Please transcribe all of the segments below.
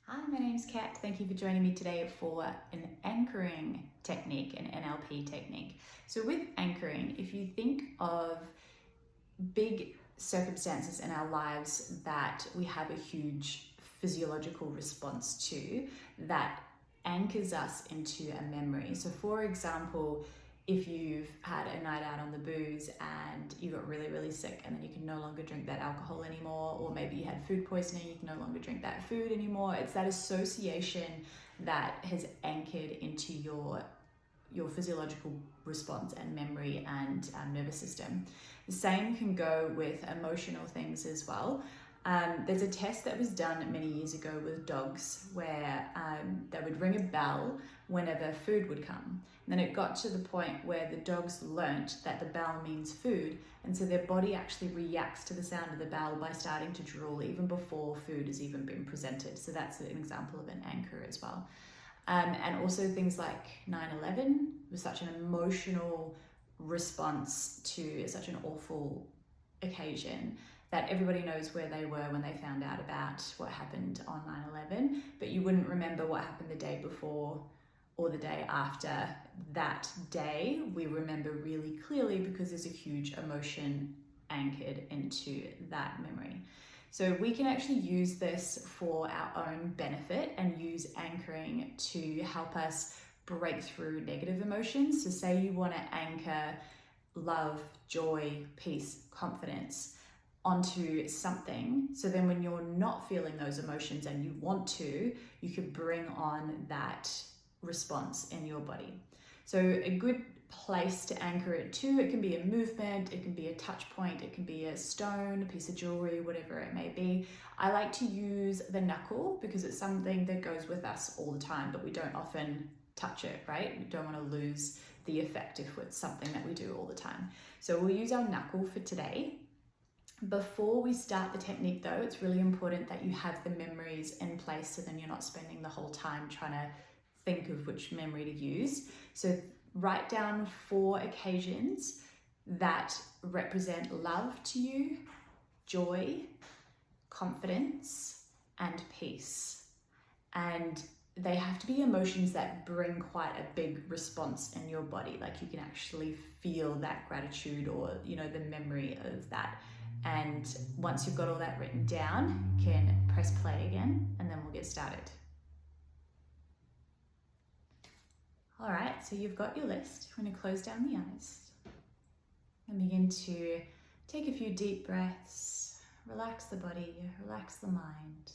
Hi, my name's Kat. Thank you for joining me today for an anchoring technique, an NLP technique. So with anchoring, if you think of big circumstances in our lives that we have a huge physiological response to that anchors us into a memory. So for example, if you've had a night out on the booze and you got really sick and then you can no longer drink that alcohol anymore, or maybe you had food poisoning, you can no longer drink that food anymore. It's that association that has anchored into your physiological response and memory and nervous system. The same can go with emotional things as well. There's a test that was done many years ago with dogs where they would ring a bell whenever food would come. And then it got to the point where the dogs learnt that the bell means food, and so their body actually reacts to the sound of the bell by starting to drool even before food has even been presented. So that's an example of an anchor as well. And also things like 9/11 was such an emotional response to such an awful occasion that everybody knows where they were when they found out about what happened on 9/11, but you wouldn't remember what happened the day before or the day after. That day we remember really clearly because there's a huge emotion anchored into that memory. So we can actually use this for our own benefit and use anchoring to help us break through negative emotions. So say you want to anchor love, joy, peace, confidence onto something. So then when you're not feeling those emotions and you want to, you can bring on that response in your body. So a good place to anchor it to, it can be a movement, it can be a touch point, it can be a stone, a piece of jewelry, whatever it may be. I like to use the knuckle because it's something that goes with us all the time, but we don't often touch it, right? We don't want to lose the effect if it's something that we do all the time. So we'll use our knuckle for today. Before we start the technique though, it's really important that you have the memories in place so then you're not spending the whole time trying to think of which memory to use. So write down 4 occasions that represent love to you, joy, confidence, and peace. And they have to be emotions that bring quite a big response in your body. Like you can actually feel that gratitude or, the memory of that. And once you've got all that written down, you can press play again and then we'll get started. All right, so you've got your list. You're going to close down the eyes and begin to take a few deep breaths, relax the body, relax the mind.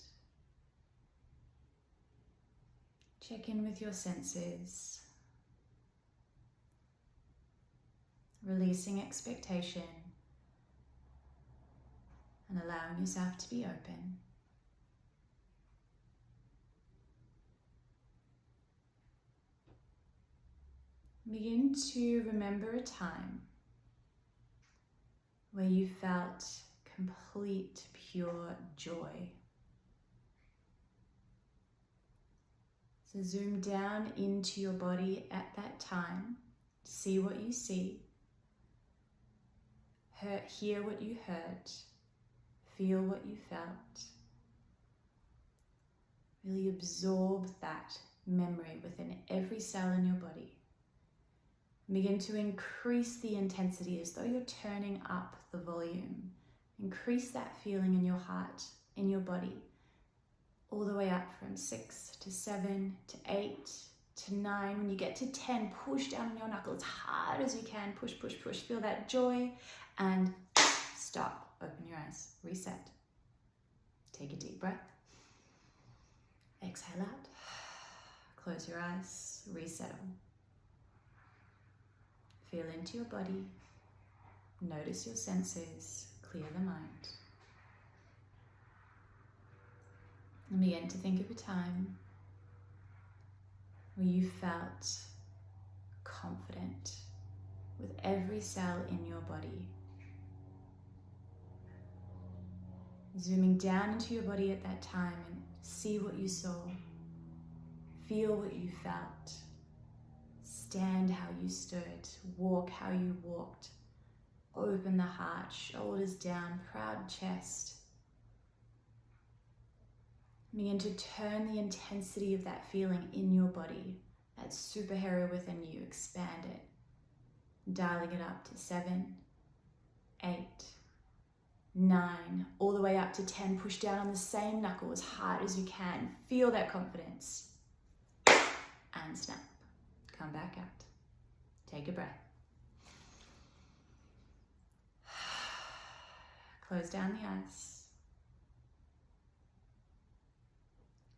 Check in with your senses, releasing expectation and allowing yourself to be open. Begin to remember a time where you felt complete, pure joy. So zoom down into your body at that time, see what you see, hear what you heard, feel what you felt. Really absorb that memory within every cell in your body. Begin to increase the intensity as though you're turning up the volume. Increase that feeling in your heart, in your body, all the way up from 6 to 7 to 8 to 9. When you get to 10, push down on your knuckle as hard as you can. Push, push, push. Feel that joy and stop. Open your eyes. Reset. Take a deep breath. Exhale out. Close your eyes. Resettle. Feel into your body, notice your senses, clear the mind. And begin to think of a time where you felt confident with every cell in your body. Zooming down into your body at that time and see what you saw, feel what you felt. Stand how you stood, walk how you walked. Open the heart, shoulders down, proud chest. Begin to turn the intensity of that feeling in your body, that superhero within you, expand it, dialing it up to 7, 8, 9, all the way up to 10. Push down on the same knuckle as hard as you can. Feel that confidence. And snap. Come back out. Take a breath. Close down the eyes.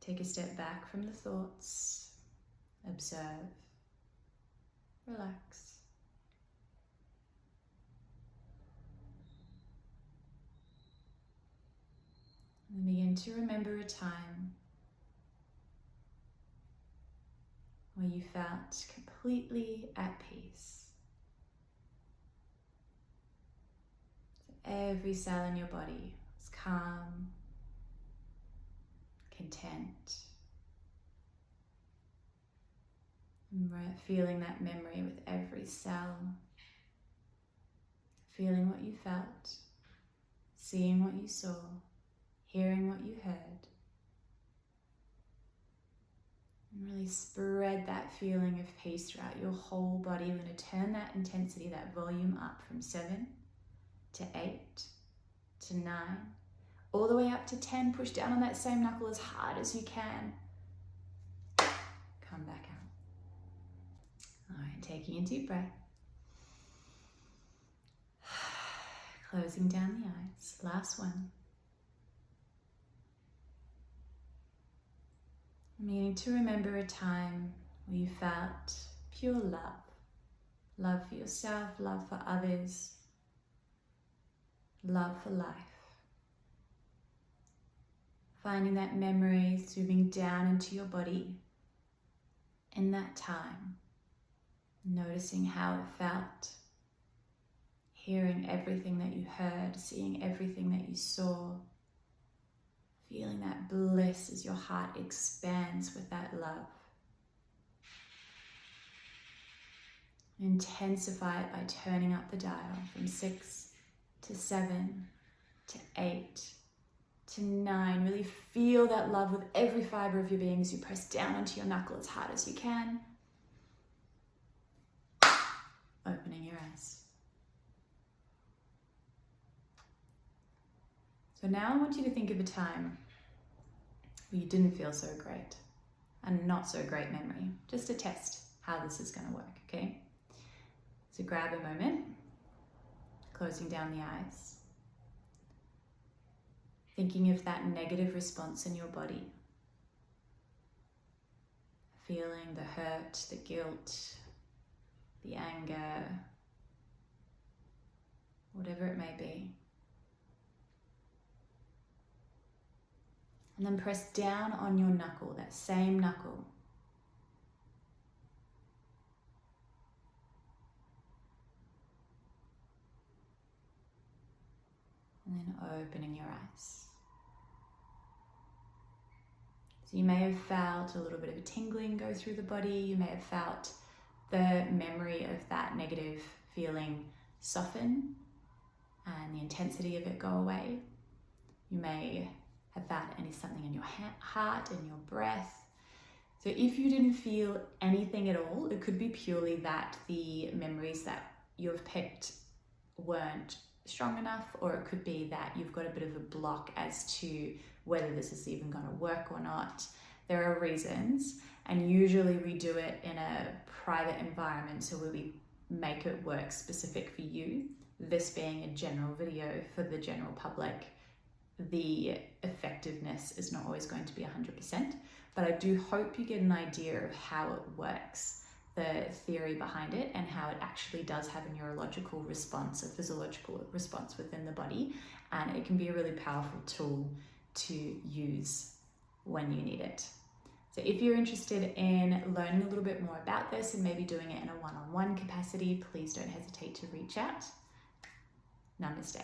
Take a step back from the thoughts. Observe. Relax. And begin to remember a time where you felt completely at peace. So every cell in your body was calm, content. And feeling that memory with every cell. Feeling what you felt, seeing what you saw, hearing what you heard. And really spread that feeling of peace throughout your whole body. We're going to turn that intensity, that volume up from 7 to 8 to 9, all the way up to 10. Push down on that same knuckle as hard as you can. Come back out. All right, taking a deep breath. Closing down the eyes. Last one. Meaning to remember a time where you felt pure love. Love for yourself, love for others, love for life. Finding that memory zooming down into your body in that time. Noticing how it felt. Hearing everything that you heard, seeing everything that you saw. Feeling that bliss as your heart expands with that love. Intensify it by turning up the dial from 6 to 7 to 8 to 9. Really feel that love with every fiber of your being as you press down onto your knuckle as hard as you can. Opening your eyes. So now I want you to think of a time where you didn't feel so great, a not so great memory, just to test how this is going to work, okay? So grab a moment, closing down the eyes, thinking of that negative response in your body, feeling the hurt, the guilt, the anger, whatever it may be. And then press down on your knuckle, that same knuckle. And then opening your eyes. So you may have felt a little bit of a tingling go through the body. You may have felt the memory of that negative feeling soften and the intensity of it go away. You may have felt something in your heart, in your breath. So if you didn't feel anything at all, it could be purely that the memories that you've picked weren't strong enough, or it could be that you've got a bit of a block as to whether this is even going to work or not. There are reasons, and usually we do it in a private environment, so where we make it work specific for you. This being a general video for the general public, the effectiveness is not always going to be 100%, but I do hope you get an idea of how it works, the theory behind it, and how it actually does have a neurological response, a physiological response within the body, and it can be a really powerful tool to use when you need it. So if you're interested in learning a little bit more about this and maybe doing it in a one-on-one capacity, please don't hesitate to reach out. Namaste.